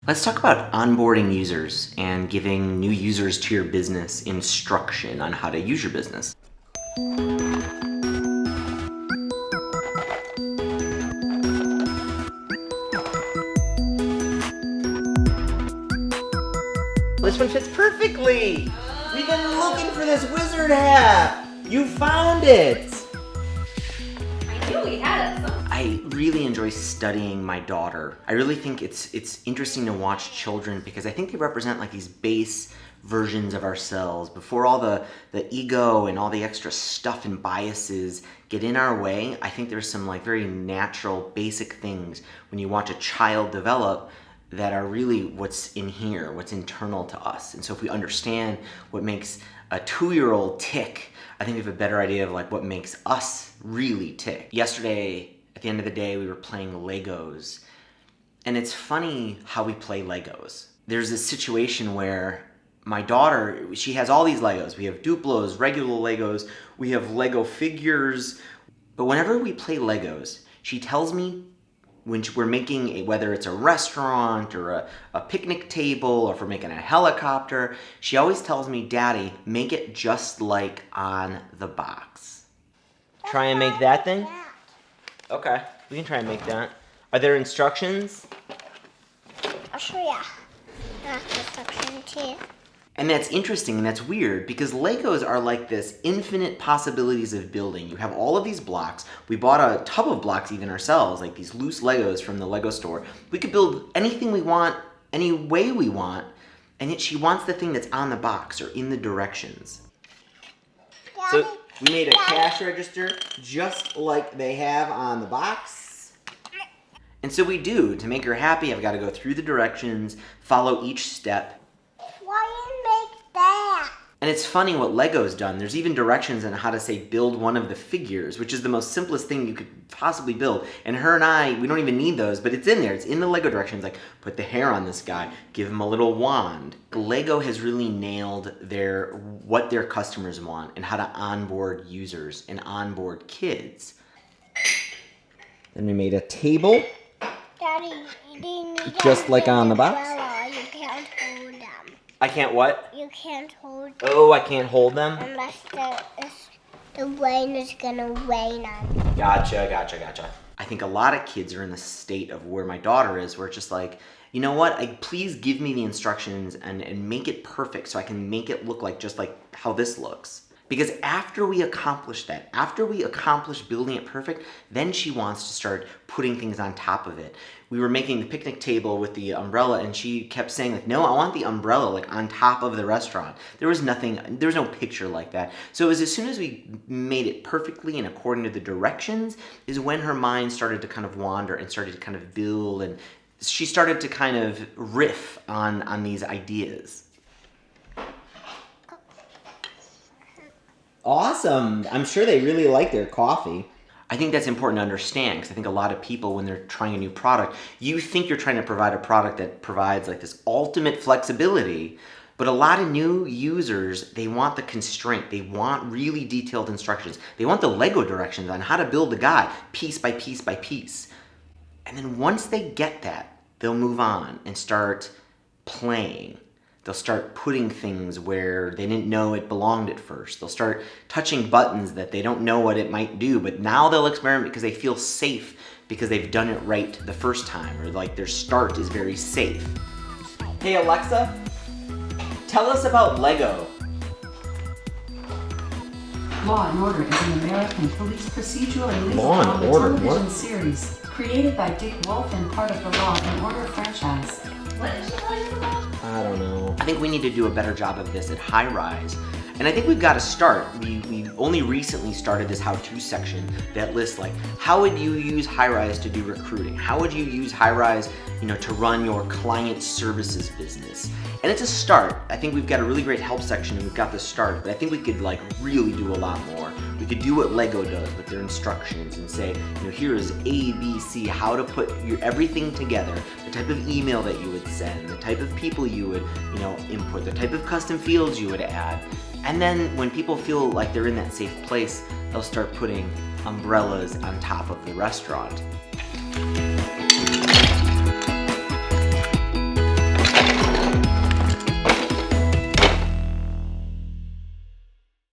Let's talk about onboarding users and giving new users to your business instruction on how to use your business. This one fits perfectly! We've been looking for this wizard hat! You found it! I knew we had it. I really enjoy studying my daughter. I really think it's interesting to watch children because I think they represent like these base versions of ourselves before all the ego and all the extra stuff and biases get in our way. I think there's some like very natural basic things when you watch a child develop that are really what's in here, what's internal to us. And so if we understand what makes a 2-year-old tick, I think we have a better idea of like what makes us really tick. Yesterday, at the end of the day, we were playing Legos. And it's funny how we play Legos. There's this situation where my daughter, she has all these Legos. We have Duplos, regular Legos, we have Lego figures. But whenever we play Legos, she tells me when we're making, whether it's a restaurant or a picnic table or if we're making a helicopter, she always tells me, Daddy, make it just like on the box. Try and make that thing? Okay, we can try and make that. Are there instructions? I'll show ya. That's instruction too. And that's interesting and that's weird because Legos are like this infinite possibilities of building. You have all of these blocks. We bought a tub of blocks even ourselves, like these loose Legos from the Lego store. We could build anything we want, any way we want, and yet she wants the thing that's on the box or in the directions. Daddy, So we made a cash register just like they have on the box. And so we do. To make her happy, I've got to go through the directions, follow each step. why you make that? And it's funny what Lego's done. There's even directions on how to say build one of the figures, which is the most simplest thing you could possibly build. And her and I, we don't even need those, but it's in there. It's in the Lego directions, like put the hair on this guy, give him a little wand. Lego has really nailed what their customers want and how to onboard users and onboard kids. Then we made a table. Daddy, you Just like on the box? You can't hold them. I can't what? You can't hold them Oh, I can't hold them? unless the rain is gonna rain on them. Gotcha. I think a lot of kids are in the state of where my daughter is, where it's just like, you know what, please give me the instructions and make it perfect so I can make it look like just like how this looks. Because after we accomplish that, after we accomplish building it perfect, then she wants to start putting things on top of it. We were making the picnic table with the umbrella and she kept saying like, no, I want the umbrella like on top of the restaurant. There was no picture like that. So it was as soon as we made it perfectly and according to the directions is when her mind started to kind of wander and started to kind of build and she started to kind of riff on these ideas. Awesome. I'm sure they really like their coffee. I think that's important to understand because I think a lot of people, when they're trying a new product, you think you're trying to provide a product that provides like this ultimate flexibility, but a lot of new users, they want the constraint. They want really detailed instructions. They want the Lego directions on how to build the guy piece by piece by piece. And then once they get that, they'll move on and start playing. They'll start putting things where they didn't know it belonged at first. They'll start touching buttons that they don't know what it might do, but now they'll experiment because they feel safe because they've done it right the first time, or like their start is very safe. Hey Alexa, tell us about Lego. Law and Order is an American police procedural and legal Law and drama Order, television what? series created by Dick Wolf and part of the Law and Order franchise. What did she tell you about? I don't know. I think we need to do a better job of this at High Rise. And I think we've got to start. We only recently started this how-to section that lists like, how would you use High Rise to do recruiting? How would you use High Rise, to run your client services business? And it's a start. I think we've got a really great help section and we've got the start, but I think we could like really do a lot more. We could do what Lego does with their instructions and say, here is A, B, C, how to put everything together, the type of email that you would send, the type of people you would, input, the type of custom fields you would add. And then when people feel like they're in that safe place, they'll start putting umbrellas on top of the restaurant.